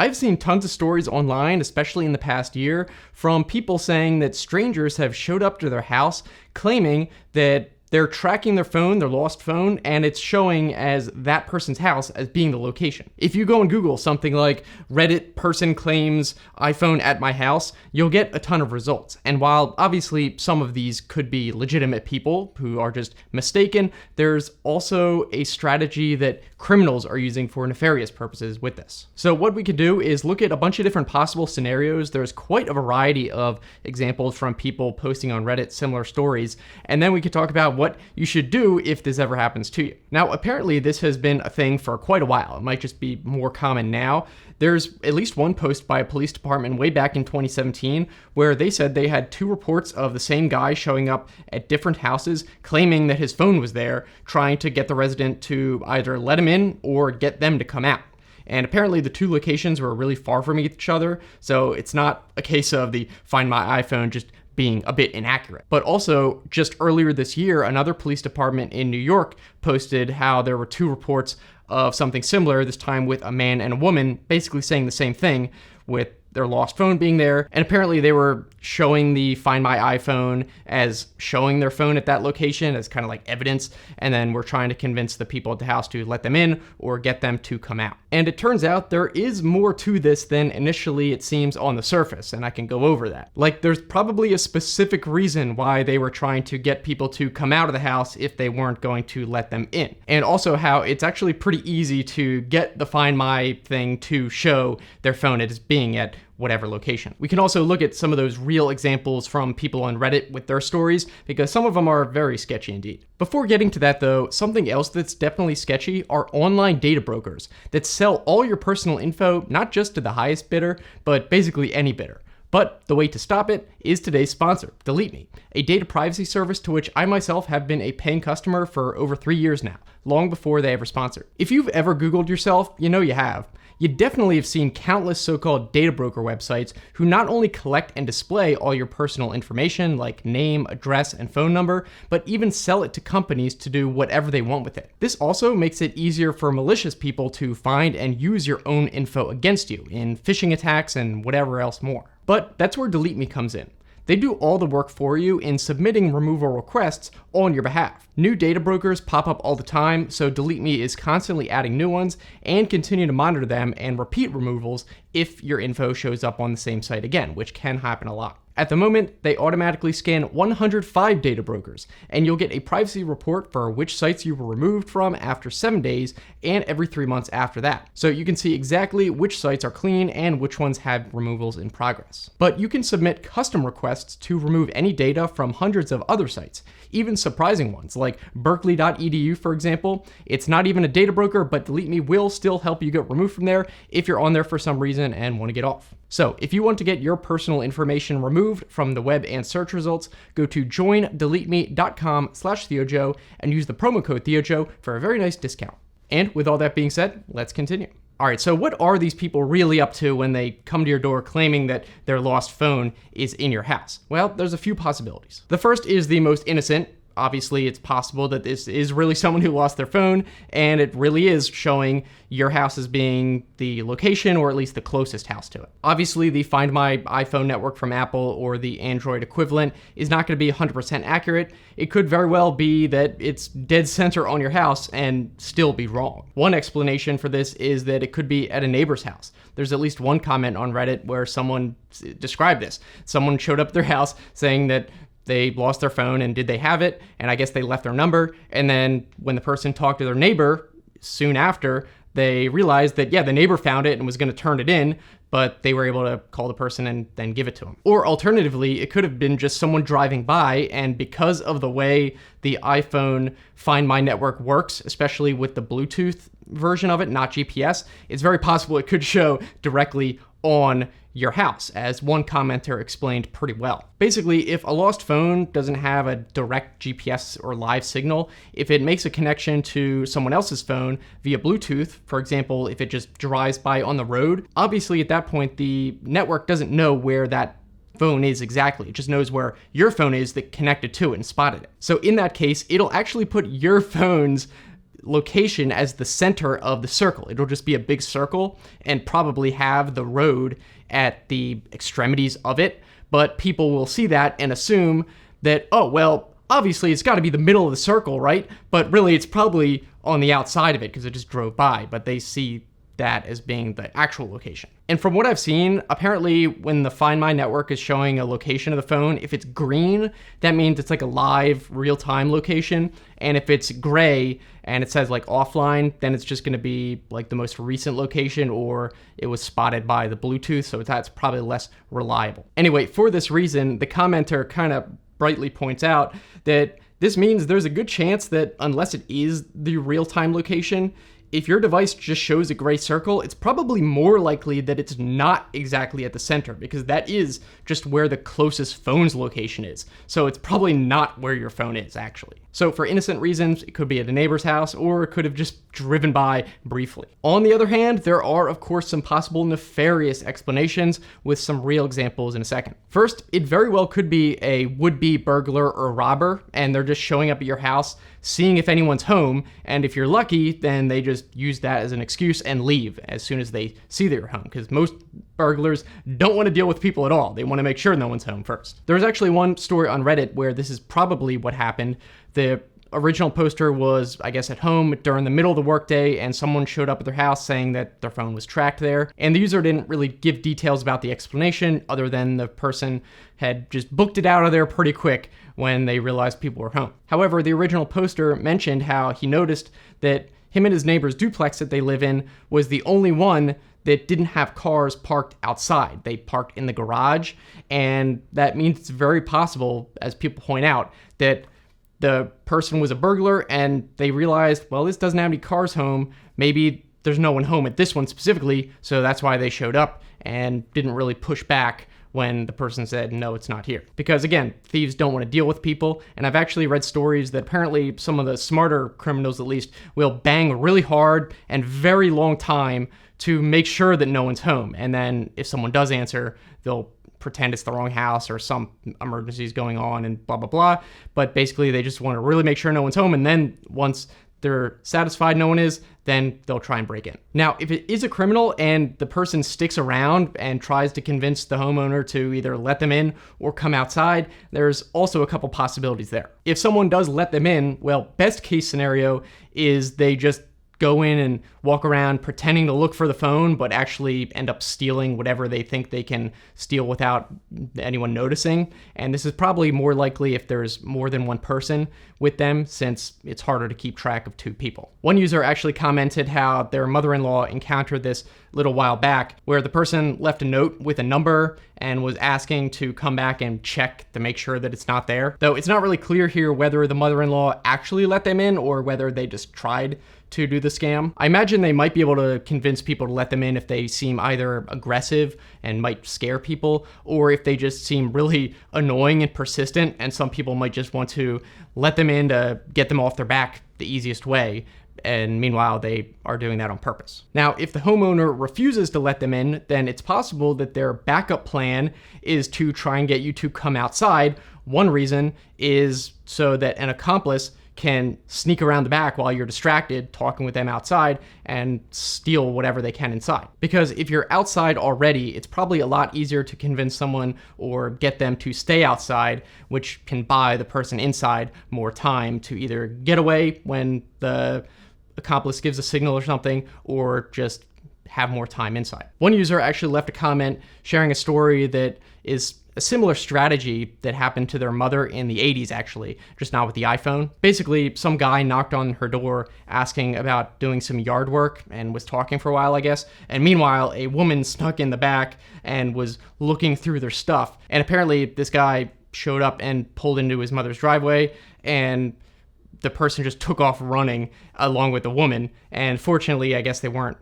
I've seen tons of stories online, especially in the past year, from people saying that strangers have showed up to their house claiming that they're tracking their phone, their lost phone, and it's showing as that person's house as being the location. If you go and Google something like Reddit person claims iPhone at my house, you'll get a ton of results. And while obviously some of these could be legitimate people who are just mistaken, there's also a strategy that criminals are using for nefarious purposes with this. So what we could do is look at a bunch of different possible scenarios. There's quite a variety of examples from people posting on Reddit similar stories, and then we could talk about what you should do if this ever happens to you. Now, apparently this has been a thing for quite a while. It might just be more common now. There's at least one post by a police department way back in 2017 where they said they had 2 reports of the same guy showing up at different houses claiming that his phone was there, trying to get the resident to either let him in or get them to come out. And apparently the 2 locations were really far from each other, so it's not a case of the Find My iPhone just being a bit inaccurate. But also, just earlier this year, another police department in New York posted how there were 2 reports of something similar, this time with a man and a woman, basically saying the same thing, with their lost phone being there. And apparently they were showing the Find My iPhone as showing their phone at that location as kind of like evidence, and then we're trying to convince the people at the house to let them in or get them to come out. And it turns out there is more to this than initially it seems on the surface, and I can go over that. Like, there's probably a specific reason why they were trying to get people to come out of the house if they weren't going to let them in. And also how it's actually pretty easy to get the Find My thing to show their phone as being at whatever location. We can also look at some of those real examples from people on Reddit with their stories, because some of them are very sketchy indeed. Before getting to that though, something else that's definitely sketchy are online data brokers that sell all your personal info, not just to the highest bidder, but basically any bidder. But the way to stop it is today's sponsor, Delete Me, a data privacy service to which I myself have been a paying customer for over 3 years now, long before they ever sponsored. If you've ever Googled yourself, you know you have. You definitely have seen countless so-called data broker websites who not only collect and display all your personal information like name, address, and phone number, but even sell it to companies to do whatever they want with it. This also makes it easier for malicious people to find and use your own info against you in phishing attacks and whatever else more. But that's where Delete Me comes in. They do all the work for you in submitting removal requests on your behalf. New data brokers pop up all the time, so Delete Me is constantly adding new ones and continue to monitor them and repeat removals if your info shows up on the same site again, which can happen a lot. At the moment, they automatically scan 105 data brokers, and you'll get a privacy report for which sites you were removed from after 7 days and every 3 months after that. So you can see exactly which sites are clean and which ones have removals in progress. But you can submit custom requests to remove any data from hundreds of other sites, even surprising ones like berkeley.edu, for example. It's not even a data broker, but Delete Me will still help you get removed from there if you're on there for some reason and want to get off. So if you want to get your personal information removed from the web and search results, go to joindeleteme.com/TheoJoe and use the promo code TheoJoe for a very nice discount. And with all that being said, let's continue. All right, so what are these people really up to when they come to your door claiming that their lost phone is in your house? Well, there's a few possibilities. The first is the most innocent. Obviously, it's possible that this is really someone who lost their phone, and it really is showing your house as being the location, or at least the closest house to it. Obviously, the Find My iPhone network from Apple or the Android equivalent is not going to be 100% accurate. It could very well be that it's dead center on your house and still be wrong. One explanation for this is that it could be at a neighbor's house. There's at least one comment on Reddit where someone described this. Someone showed up at their house saying that they lost their phone and did they have it? And I guess they left their number. And then when the person talked to their neighbor soon after, they realized that, yeah, the neighbor found it and was going to turn it in, but they were able to call the person and then give it to them. Or alternatively, it could have been just someone driving by, and because of the way the iPhone Find My network works, especially with the Bluetooth version of it, not GPS, it's very possible it could show directly on your house, as one commenter explained pretty well. Basically, if a lost phone doesn't have a direct GPS or live signal, if it makes a connection to someone else's phone via Bluetooth, for example, if it just drives by on the road, obviously at that point the network doesn't know where that phone is exactly. It just knows where your phone is that connected to it and spotted it. So in that case, it'll actually put your phone's location as the center of the circle. It'll just be a big circle and probably have the road at the extremities of it. But people will see that and assume that, oh, well, obviously it's got to be the middle of the circle, right? But really it's probably on the outside of it because it just drove by, but they see that as being the actual location. And from what I've seen, apparently when the Find My network is showing a location of the phone, if it's green, that means it's like a live real-time location. And if it's gray and it says like offline, then it's just going to be like the most recent location, or it was spotted by the Bluetooth, so that's probably less reliable. Anyway, for this reason, the commenter kind of brightly points out that this means there's a good chance that unless it is the real-time location, if your device just shows a gray circle, it's probably more likely that it's not exactly at the center, because that is just where the closest phone's location is. So it's probably not where your phone is, actually. So for innocent reasons, it could be at a neighbor's house, or it could have just driven by briefly. On the other hand, there are, of course, some possible nefarious explanations with some real examples in a second. First, it very well could be a would-be burglar or robber, and they're just showing up at your house, seeing if anyone's home, and if you're lucky, then they just use that as an excuse and leave as soon as they see that you're home, because most burglars don't want to deal with people at all. They want to make sure no one's home first. There was actually one story on Reddit where this is probably what happened. The original poster was, I guess, at home during the middle of the workday, and someone showed up at their house saying that their phone was tracked there. And the user didn't really give details about the explanation other than the person had just booked it out of there pretty quick when they realized people were home. However, the original poster mentioned how he noticed that him and his neighbor's duplex that they live in was the only one that didn't have cars parked outside. They parked in the garage, and that means it's very possible, as people point out, that the person was a burglar and they realized, well, this doesn't have any cars home. Maybe there's no one home at this one specifically, so that's why they showed up and didn't really push back when the person said, no, it's not here. Because again, thieves don't want to deal with people, and I've actually read stories that apparently some of the smarter criminals at least will bang really hard and very long time to make sure that no one's home. And then if someone does answer, they'll pretend it's the wrong house or some emergency's going on and blah, blah, blah. But basically they just want to really make sure no one's home. And then once they're satisfied no one is, then they'll try and break in. Now, if it is a criminal and the person sticks around and tries to convince the homeowner to either let them in or come outside, there's also a couple possibilities there. If someone does let them in, well, best case scenario is they just go in and walk around pretending to look for the phone, but actually end up stealing whatever they think they can steal without anyone noticing. And this is probably more likely if there's more than one person with them, since it's harder to keep track of two people. One user actually commented how their mother-in-law encountered this a little while back, where the person left a note with a number and was asking to come back and check to make sure that it's not there. Though it's not really clear here whether the mother-in-law actually let them in or whether they just tried to do the scam. I imagine they might be able to convince people to let them in if they seem either aggressive and might scare people, or if they just seem really annoying and persistent, and some people might just want to let them in to get them off their back the easiest way. And meanwhile, they are doing that on purpose. Now, if the homeowner refuses to let them in, then it's possible that their backup plan is to try and get you to come outside. One reason is so that an accomplice can sneak around the back while you're distracted talking with them outside and steal whatever they can inside. Because if you're outside already, it's probably a lot easier to convince someone or get them to stay outside, which can buy the person inside more time to either get away when the accomplice gives a signal or something, or just have more time inside. One user actually left a comment sharing a story that is a similar strategy that happened to their mother in the 80s, actually, just not with the iPhone. Basically, some guy knocked on her door asking about doing some yard work and was talking for a while, I guess. And meanwhile, a woman snuck in the back and was looking through their stuff. And apparently this guy showed up and pulled into his mother's driveway, and the person just took off running along with the woman. And fortunately, I guess they weren't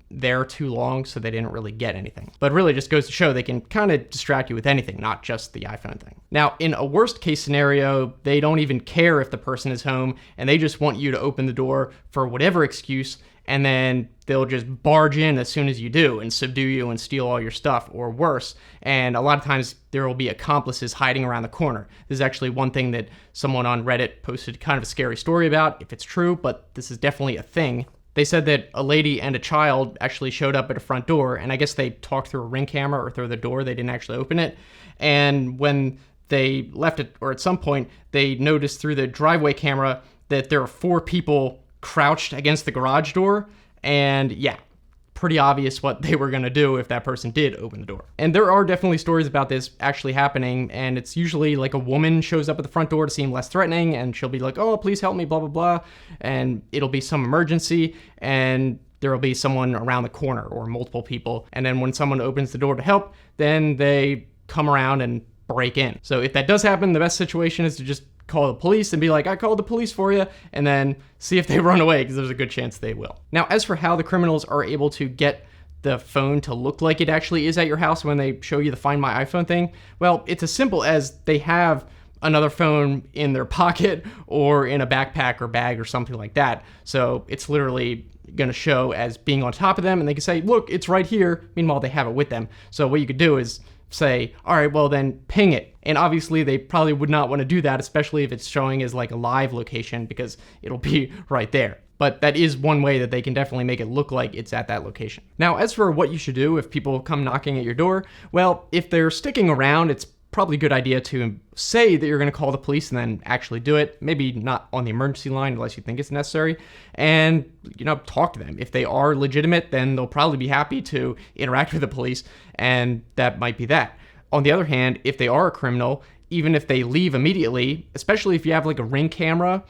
there too long, so they didn't really get anything. But really just goes to show they can kind of distract you with anything, not just the iPhone thing. Now, in a worst case scenario, they don't even care if the person is home, and they just want you to open the door for whatever excuse, and then they'll just barge in as soon as you do and subdue you and steal all your stuff, or worse. And a lot of times there will be accomplices hiding around the corner. This is actually one thing that someone on Reddit posted kind of a scary story about, if it's true, but this is definitely a thing. They said that a lady and a child actually showed up at a front door, and I guess they talked through a Ring camera or through the door. They didn't actually open it. And when they left it, or at some point, they noticed through the driveway camera that there are 4 people crouched against the garage door. And yeah, pretty obvious what they were going to do if that person did open the door. And there are definitely stories about this actually happening, and it's usually like a woman shows up at the front door to seem less threatening, and she'll be like, oh, please help me, blah, blah, blah. And it'll be some emergency, and there'll be someone around the corner or multiple people. And then when someone opens the door to help, then they come around and break in. So if that does happen, the best situation is to just call the police and be like, I called the police for you, and then see if they run away, because there's a good chance they will. Now, as for how the criminals are able to get the phone to look like it actually is at your house when they show you the Find My iPhone thing, well, it's as simple as they have another phone in their pocket or in a backpack or bag or something like that. So it's literally going to show as being on top of them, and they can say, look, it's right here. Meanwhile, they have it with them. So what you could do is say, all right, well then ping it. And obviously they probably would not want to do that, especially if it's showing as like a live location, because it'll be right there. But that is one way that they can definitely make it look like it's at that location. Now, as for what you should do if people come knocking at your door, well, if they're sticking around, it's probably a good idea to say that you're going to call the police and then actually do it. Maybe not on the emergency line unless you think it's necessary. And, talk to them. If they are legitimate, then they'll probably be happy to interact with the police, and that might be that. On the other hand, if they are a criminal, even if they leave immediately, especially if you have like a Ring camera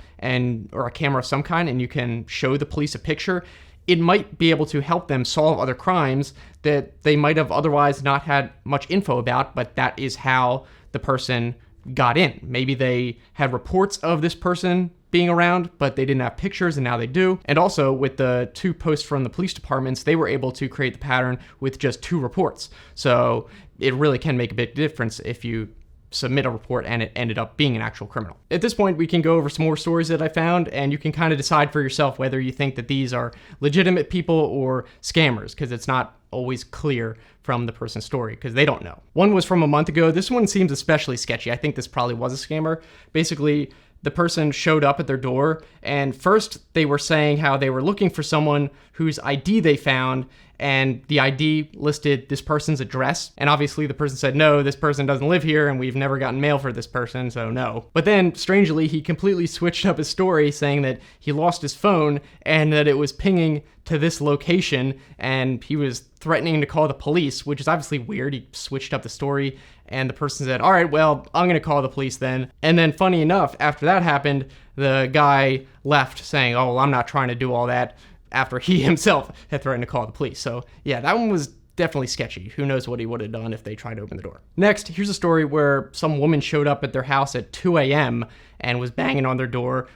or a camera of some kind and you can show the police a picture, it might be able to help them solve other crimes that they might have otherwise not had much info about, but that is how the person got in. Maybe they had reports of this person being around, but they didn't have pictures, and now they do. And also, with the 2 posts from the police departments, they were able to create the pattern with just 2 reports. So it really can make a big difference if you submit a report and it ended up being an actual criminal. At this point, we can go over some more stories that I found, and you can kind of decide for yourself whether you think that these are legitimate people or scammers, because it's not always clear from the person's story, because they don't know. One was from a month ago. This one seems especially sketchy. I think this probably was a scammer. Basically, the person showed up at their door, and first they were saying how they were looking for someone whose ID they found, and the ID listed this person's address. And obviously the person said, no, this person doesn't live here, and we've never gotten mail for this person, so no. But then, strangely, he completely switched up his story, saying that he lost his phone and that it was pinging to this location, and he was threatening to call the police, which is obviously weird. He switched up the story, and the person said, all right, well, I'm going to call the police then. And then, funny enough, after that happened, the guy left saying, oh, well, I'm not trying to do all that, after he himself had threatened to call the police. So yeah, that one was definitely sketchy. Who knows what he would have done if they tried to open the door. Next, here's a story where some woman showed up at their house at 2 a.m. and was banging on their door,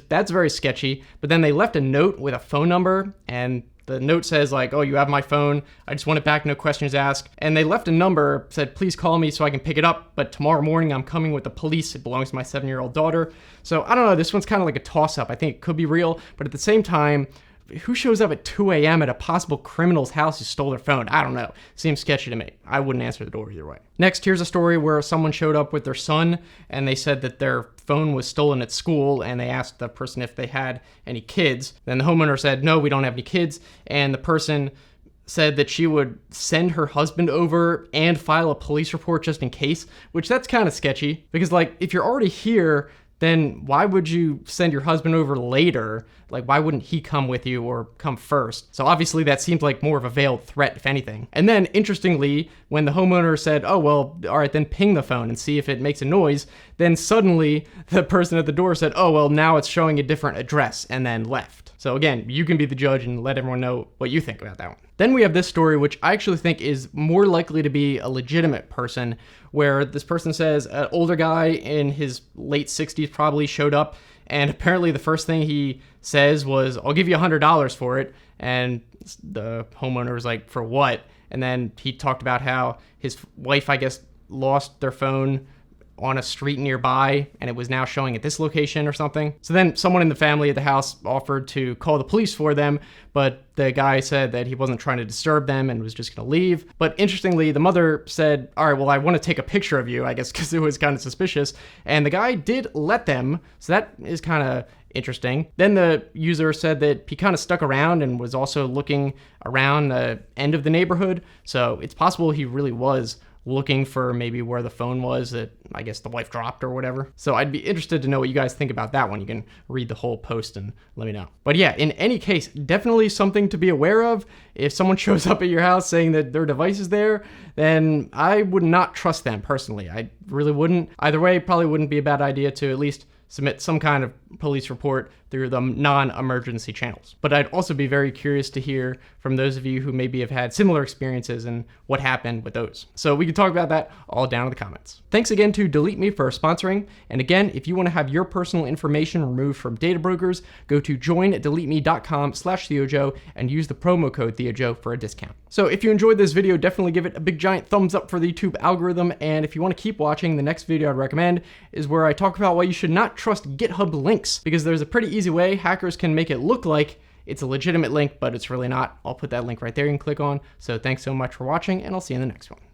that's very sketchy. But then they left a note with a phone number, and the note says like, oh, you have my phone. I just want it back, no questions asked. And they left a number, said, please call me so I can pick it up. But tomorrow morning, I'm coming with the police. It belongs to my 7-year-old daughter. So I don't know, this one's kind of like a toss-up. I think it could be real, but at the same time, who shows up at 2 a.m. at a possible criminal's house who stole their phone? I don't know. Seems sketchy to me. I wouldn't answer the door either way. Next, here's a story where someone showed up with their son, and they said that their phone was stolen at school, and they asked the person if they had any kids. Then the homeowner said, no, we don't have any kids. And the person said that she would send her husband over and file a police report just in case, which that's kind of sketchy, because like, if you're already here, then why would you send your husband over later? Like, why wouldn't he come with you or come first? So obviously that seemed like more of a veiled threat, if anything. And then, interestingly, when the homeowner said, oh, well, all right, then ping the phone and see if it makes a noise, then suddenly the person at the door said, oh, well, now it's showing a different address, and then left. So again, you can be the judge and let everyone know what you think about that one. Then we have this story, which I actually think is more likely to be a legitimate person, where this person says an older guy in his late 60s probably showed up, and apparently the first thing he says was, I'll give you $100 for it. And the homeowner was like, for what? And then he talked about how his wife, I guess, lost their phone on a street nearby and it was now showing at this location or something. So then someone in the family at the house offered to call the police for them, but the guy said that he wasn't trying to disturb them and was just going to leave. But interestingly, the mother said, all right, well, I want to take a picture of you, I guess, because it was kind of suspicious. And the guy did let them. So that is kind of interesting. Then the user said that he kind of stuck around and was also looking around the end of the neighborhood. So it's possible he really was looking for maybe where the phone was that I guess the wife dropped or whatever. So I'd be interested to know what you guys think about that one. You can read the whole post and let me know. But yeah, in any case, definitely something to be aware of. If someone shows up at your house saying that their device is there, then I would not trust them personally. I really wouldn't. Either way, probably wouldn't be a bad idea to at least submit some kind of police report through the non-emergency channels. But I'd also be very curious to hear from those of you who maybe have had similar experiences and what happened with those. So we can talk about that all down in the comments. Thanks again to Delete Me for sponsoring. And again, if you want to have your personal information removed from data brokers, go to joindeleteme.com/TheoJoe and use the promo code TheoJoe for a discount. So if you enjoyed this video, definitely give it a big giant thumbs up for the YouTube algorithm. And if you want to keep watching, the next video I'd recommend is where I talk about why you should not trust GitHub links, because there's a pretty easy way hackers can make it look like it's a legitimate link, but it's really not. I'll put that link right there you can click on. So thanks so much for watching, and I'll see you in the next one.